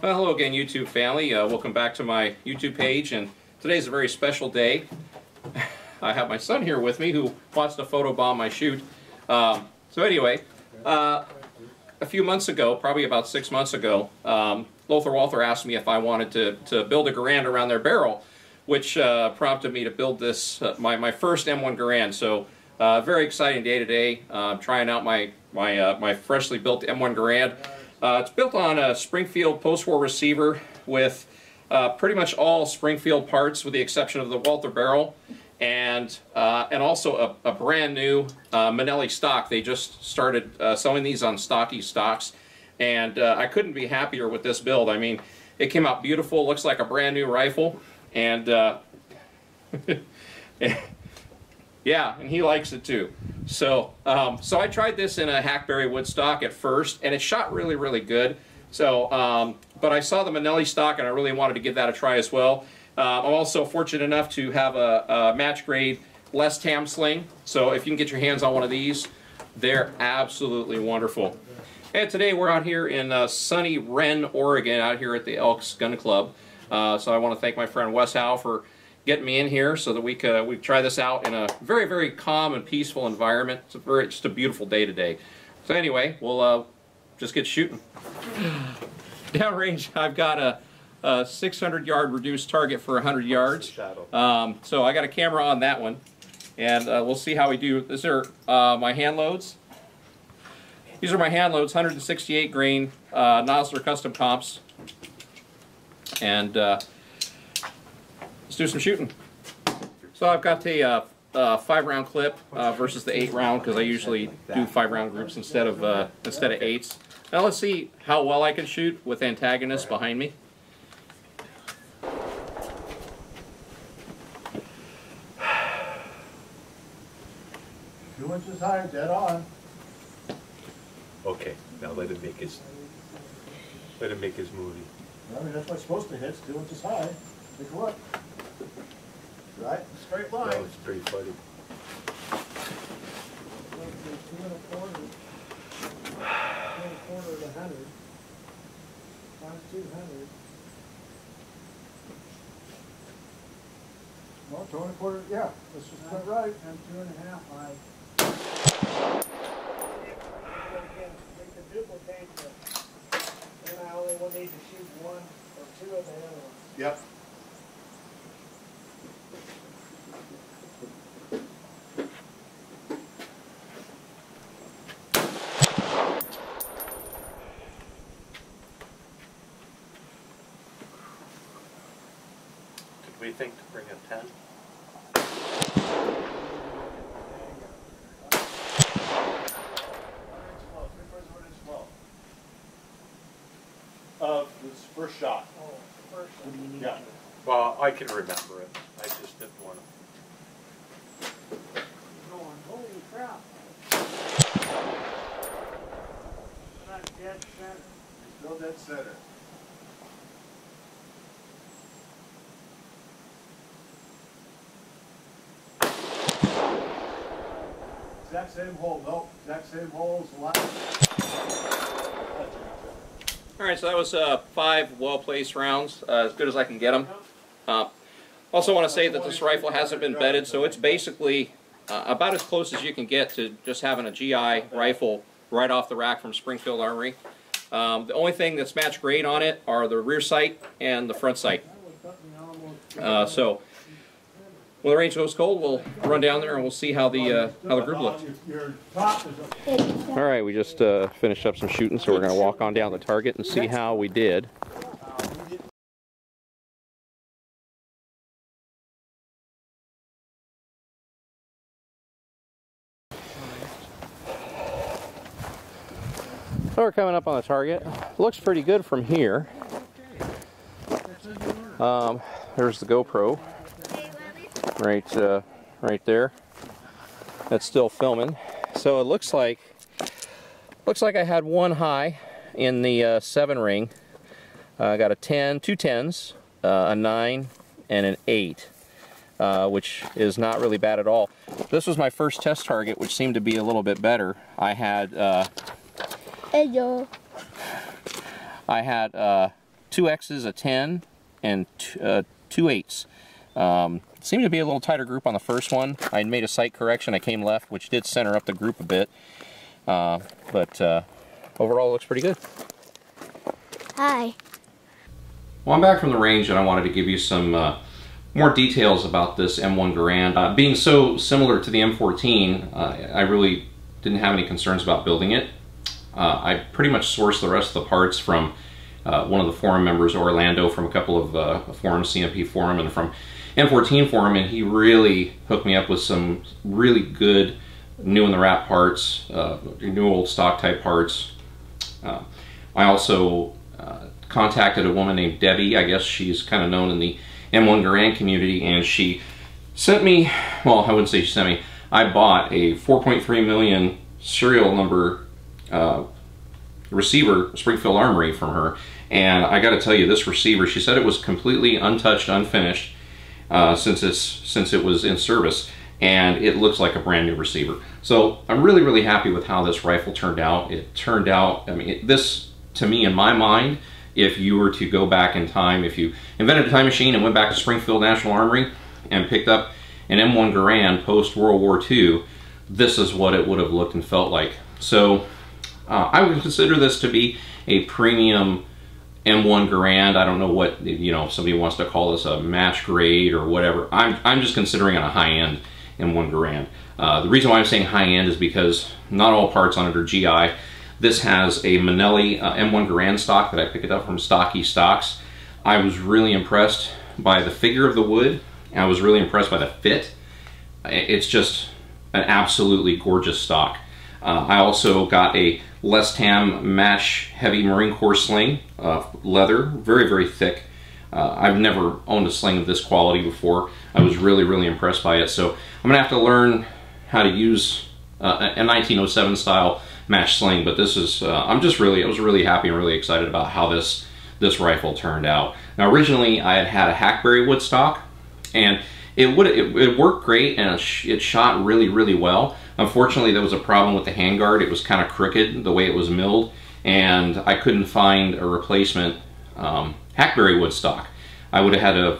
Well, hello again, YouTube family. Welcome back to my YouTube page, and today's a very special day. I have my son here with me who wants to photobomb my shoot. So anyway, a few months ago, probably about 6 months ago, Lothar Walther asked me if I wanted to build a Garand around their barrel, which prompted me to build this, my first M1 Garand. So very exciting day today. Trying out my freshly built M1 Garand. It's built on a Springfield post-war receiver with pretty much all Springfield parts with the exception of the Walther barrel, and also a brand new Minelli stock. They just started selling these on Stocky Stocks, and I couldn't be happier with this build. I mean, it came out beautiful, looks like a brand new rifle, and yeah, and he likes it too. So, so I tried this in a hackberry wood stock at first, and it shot really, really good. So, but I saw the Minelli stock, and I really wanted to give that a try as well. I'm also fortunate enough to have a match grade less tam sling. So if you can get your hands on one of these, they're absolutely wonderful. And today we're out here in sunny Wren, Oregon, out here at the Elks Gun Club. So I want to thank my friend Wes Howe for getting me in here so that we try this out in a very, very calm and peaceful environment. It's just a beautiful day today. So anyway, we'll just get shooting. Downrange, I've got a 600-yard reduced target for 100 yards. So I got a camera on that one, and we'll see how we do. These are my hand loads. These are my hand loads, 168 grain Nosler custom comps, and let's do some shooting. So I've got a 5-round clip versus the 8-round because I usually do 5-round groups instead of 8s. Now let's see how well I can shoot with antagonists behind me. 2 inches high, dead on. Okay, now let him make his movie. I mean, that's what it's supposed to hit. It's 2 inches high. Take a look. Right? Straight line. No, it's pretty funny. 2 1/4. 2 1/4 of 100. Times 200. No, 2 1/4. Yeah, let's just cut right. And 2 1/2 high. Make the duplicate, then I only will need to shoot 1 or 2 of the other ones. Yep. Did we think to bring a 10? This first shot. Oh, first shot. Yeah. Well, I can remember it. I just didn't want to. Going, holy crap. Not dead center. Still dead center. Exact same hole. Nope. Exact same hole as the last. Alright, so that was 5 well-placed rounds, as good as I can get them. Also want to say that this rifle hasn't been bedded, so it's basically about as close as you can get to just having a GI rifle right off the rack from Springfield Armory. The only thing that's match grade on it are the rear sight and the front sight. So when the range goes cold, we'll run down there and we'll see how the group looks. All right, we just finished up some shooting, so we're going to walk on down the target and see how we did. So we're coming up on the target. Looks pretty good from here. There's the GoPro. Right there. That's still filming. So it looks like I had one high in the 7 ring. I got a 10, 2 10s, a 9, and an 8, which is not really bad at all. This was my first test target, which seemed to be a little bit better. I had 2 X's, a 10, and 2 8s. Seemed to be a little tighter group on the first one. I made a sight correction. I came left, which did center up the group a bit. But overall, it looks pretty good. Hi. Well, I'm back from the range, and I wanted to give you some more details about this M1 Garand. Being so similar to the M14, I really didn't have any concerns about building it. I pretty much sourced the rest of the parts from one of the forum members, Orlando, from a couple of forums, CMP forum and from M14 forum, and he really hooked me up with some really good new in the wrap parts, new old stock type parts. I also contacted a woman named Debbie. I guess she's kind of known in the M1 Garand community, and she sent me, well, I wouldn't say she sent me, I bought a 4.3 million serial number receiver, Springfield Armory, from her. And I got to tell you, this receiver, she said it was completely untouched, unfinished since it was in service, and it looks like a brand new receiver. So I'm really, really happy with how this rifle turned out. It turned out, I mean, this, to me, in my mind, if you were to go back in time, if you invented a time machine and went back to Springfield National Armory and picked up an M1 Garand post-World War II, this is what it would have looked and felt like. So I would consider this to be a premium M1 Garand. I don't know what, you know, somebody wants to call this a match grade or whatever. I'm just considering it a high-end M1 Garand. The reason why I'm saying high-end is because not all parts on it are GI. This has a Minelli M1 Garand stock that I picked up from Stocky Stocks. I was really impressed by the figure of the wood, and I was really impressed by the fit. It's just an absolutely gorgeous stock. I also got a Les Tam Match Heavy Marine Corps sling, leather, very, very thick. I've never owned a sling of this quality before. I was really, really impressed by it. So I'm gonna have to learn how to use a 1907 style match sling, but this is, I was really happy and really excited about how this rifle turned out. Now originally I had a hackberry wood stock, and it worked great, and it shot really, really well. Unfortunately, there was a problem with the handguard. It was kind of crooked the way it was milled, and I couldn't find a replacement hackberry wood stock. I would have had to,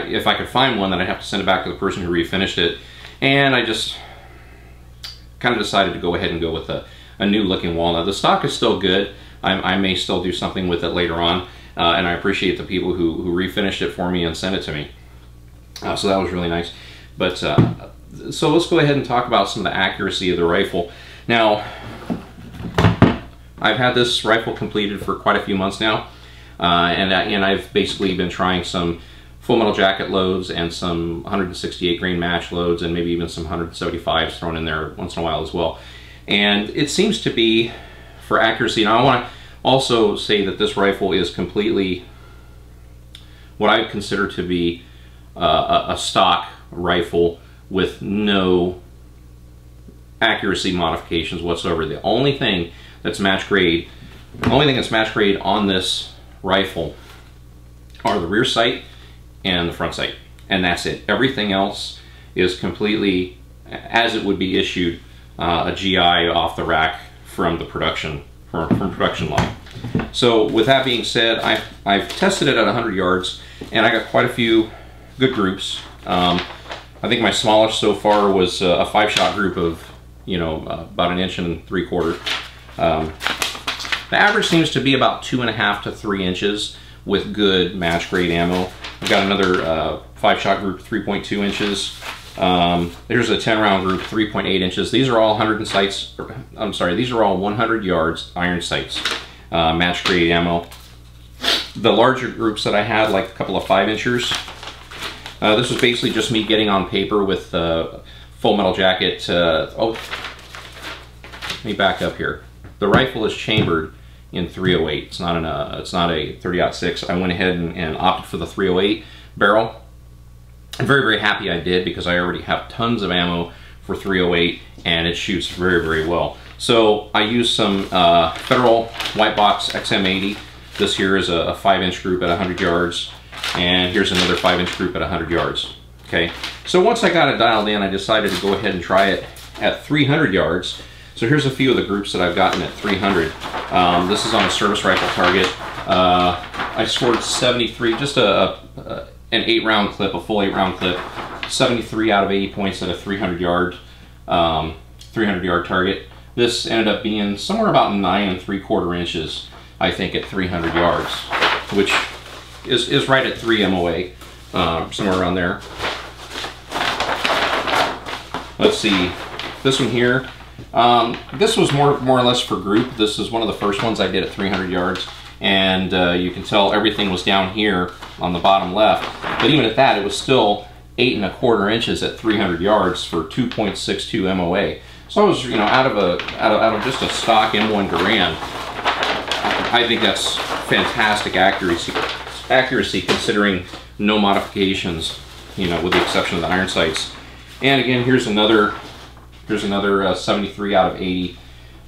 if I could find one, then I'd have to send it back to the person who refinished it, and I just kind of decided to go ahead and go with a new looking walnut. The stock is still good. I may still do something with it later on, and I appreciate the people who refinished it for me and sent it to me. So that was really nice. But so let's go ahead and talk about some of the accuracy of the rifle. Now, I've had this rifle completed for quite a few months now, and I've basically been trying some full metal jacket loads and some 168 grain match loads, and maybe even some 175s thrown in there once in a while as well. And it seems to be, for accuracy, now I want to also say that this rifle is completely what I consider to be a stock rifle with no accuracy modifications whatsoever. The only thing that's match grade on this rifle are the rear sight and the front sight, and that's it. Everything else is completely as it would be issued a GI off the rack from the production line. So with that being said, I've tested it at 100 yards, and I got quite a few good groups. I think my smallest so far was a 5-shot group of, you know, about 1 3/4 inches. The average seems to be about 2.5 to 3 inches with good match grade ammo. I've got another 5-shot group, 3.2 inches. There's a 10-round group, 3.8 inches. These are all 100 yards iron sights, match grade ammo. The larger groups that I had, like a couple of 5-inchers, this was basically just me getting on paper with full metal jacket. Oh, let me back up here. The rifle is chambered in 308. It's not a 30-06. I went ahead and opted for the 308 barrel. I'm very, very happy I did, because I already have tons of ammo for 308, and it shoots very, very well. So I used some Federal White Box XM80. This here is a 5-inch group at 100 yards, and here's another 5-inch group at 100 yards. Okay, so once I got it dialed in, I decided to go ahead and try it at 300 yards. So here's a few of the groups that I've gotten at 300. This is on a service rifle target. I scored 73, just an 8-round clip, a full 8-round clip, 73 out of 80 points at a 300-yard target. This ended up being somewhere about 9 3/4 inches, I think, at 300 yards, which is right at 3 MOA, somewhere around there. Let's see, this one here, this was more or less for group. This is one of the first ones I did at 300 yards, and you can tell everything was down here on the bottom left, but even at that, it was still 8 1/4 inches at 300 yards for 2.62 MOA. So I was, you know, out of just a stock M1 Garand. I think that's fantastic accuracy considering no modifications, you know, with the exception of the iron sights. And again, here's another 73 out of 80,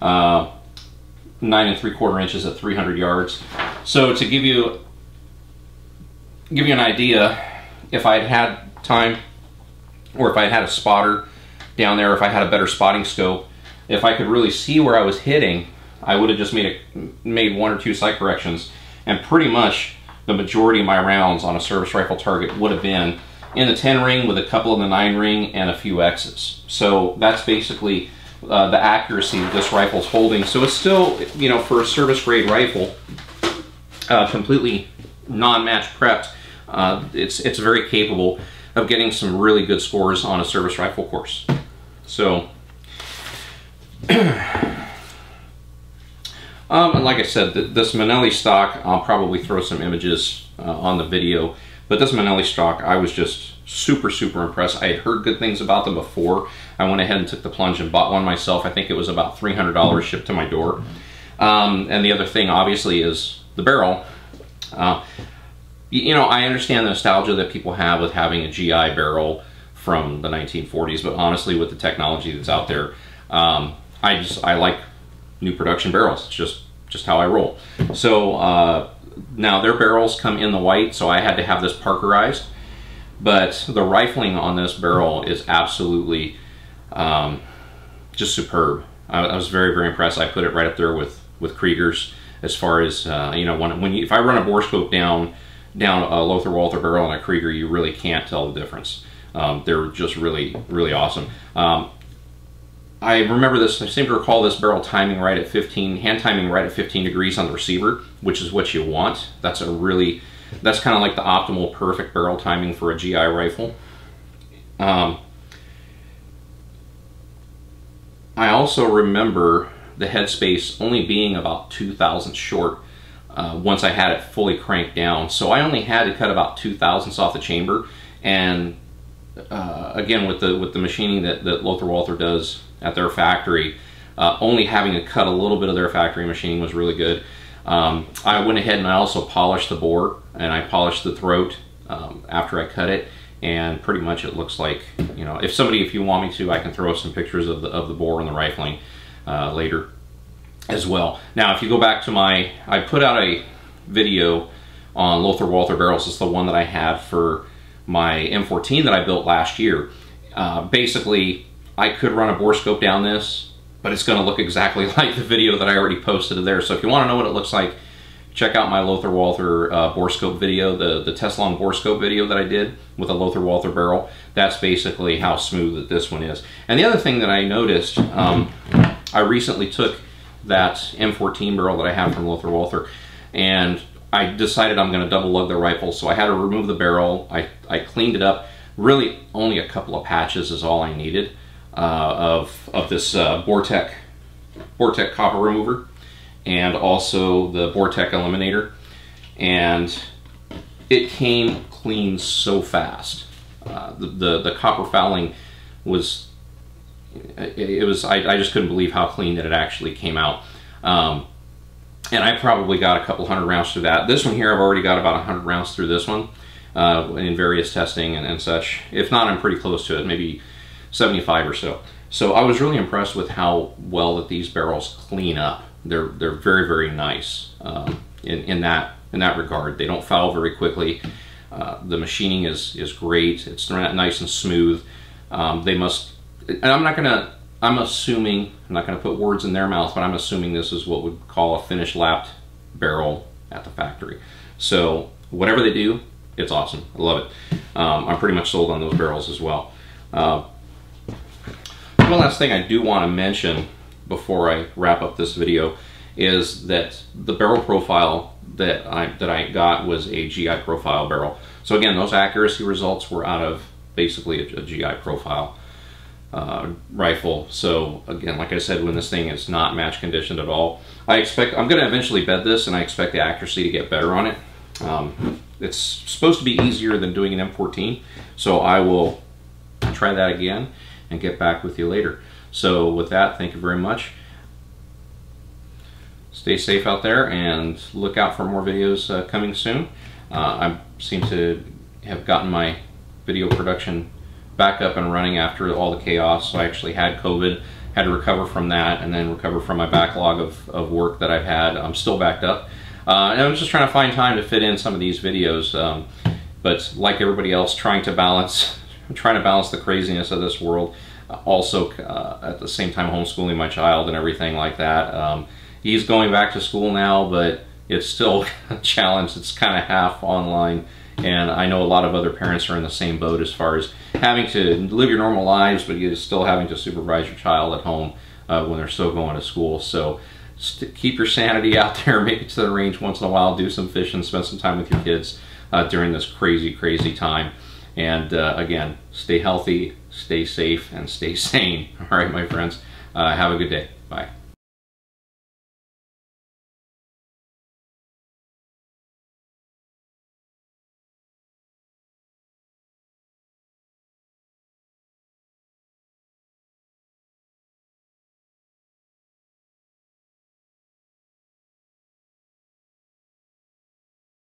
9 3/4 inches at 300 yards. So to give you an idea, if I had time, or if I had a spotter down there, if I had a better spotting scope, if I could really see where I was hitting, I would have just made 1 or 2 sight corrections, and pretty much the majority of my rounds on a service rifle target would have been in the 10 ring with a couple in the 9 ring and a few X's. So that's basically the accuracy that this rifle's holding. So it's still, you know, for a service grade rifle, completely non-match prepped, it's very capable of getting some really good scores on a service rifle course. So, and like I said, this Minelli stock, I'll probably throw some images on the video, but this Minelli stock, I was just super impressed. I had heard good things about them before. I went ahead and took the plunge and bought one myself. I think it was about $300 shipped to my door. And the other thing, obviously, is the barrel. You know, I understand the nostalgia that people have with having a GI barrel from the 1940s, but honestly, with the technology that's out there, I like new production barrels. It's just how I roll. So now their barrels come in the white, so I had to have this Parkerized, but the rifling on this barrel is absolutely just superb. I was very impressed. I put it right up there with Krieger's as far as you know, if I run a bore scope down a Lothar Walther barrel and a Krieger, you really can't tell the difference. They're just really awesome. I remember this, I seem to recall this barrel timing right at 15, hand timing right at 15 degrees on the receiver, which is what you want. That's kind of like the optimal perfect barrel timing for a GI rifle. I also remember the headspace only being about 2 thousandths short once I had it fully cranked down. So I only had to cut about 2 thousandths off the chamber, and again, with the machining that Lothar Walther does at their factory, only having to cut a little bit of their factory machining was really good. I went ahead and I also polished the bore, and I polished the throat after I cut it, and pretty much it looks like, you know, if you want me to, I can throw some pictures of the bore and the rifling later as well. Now, if you go back to I put out a video on Lothar Walther barrels. It's the one that I had for my M14 that I built last year. Basically, I could run a bore scope down this, but it's going to look exactly like the video that I already posted there. So if you want to know what it looks like, check out my Lothar Walther bore scope video, the Tesla bore scope video that I did with a Lothar Walther barrel. That's basically how smooth that this one is. And the other thing that I noticed, I recently took that M14 barrel that I have from Lothar Walther, and I decided I'm going to double lug the rifle, so I had to remove the barrel. I cleaned it up. Really, only a couple of patches is all I needed of this Bortec copper remover, and also the Bortec eliminator, and it came clean so fast. The copper fouling was, I just couldn't believe how clean that it actually came out. And I probably got a couple hundred rounds through that. This one here, I've already got about 100 rounds through this one in various testing and such. If not, I'm pretty close to it, maybe 75 or so. So I was really impressed with how well that these barrels clean up. They're very, very nice in that regard. They don't foul very quickly. The machining is great. It's nice and smooth. They must, and I'm assuming, I'm not going to put words in their mouth, but I'm assuming this is what we'd call a finished lapped barrel at the factory. So whatever they do, it's awesome. I love it. I'm pretty much sold on those barrels as well. One last thing I do want to mention before I wrap up this video is that the barrel profile that I got was a GI profile barrel. So again, those accuracy results were out of basically a GI profile rifle. So again, like I said, when this thing is not match conditioned at all, I'm going to eventually bed this, and I expect the accuracy to get better on it. It's supposed to be easier than doing an M14, so I will try that again and get back with you later. So with that, thank you very much. Stay safe out there and look out for more videos coming soon. I seem to have gotten my video production back up and running after all the chaos. So I actually had COVID, had to recover from that, and then recover from my backlog of work that I've had. I'm still backed up. And I'm just trying to find time to fit in some of these videos. But like everybody else, trying to balance the craziness of this world. Also, at the same time, homeschooling my child and everything like that. He's going back to school now, but it's still a challenge. It's kind of half online, and I know a lot of other parents are in the same boat as far as having to live your normal lives, but you're still having to supervise your child at home when they're still going to school. So keep your sanity out there, make it to the range once in a while, do some fishing, spend some time with your kids during this crazy, crazy time. And again, stay healthy, stay safe, and stay sane. All right, my friends, have a good day. Bye.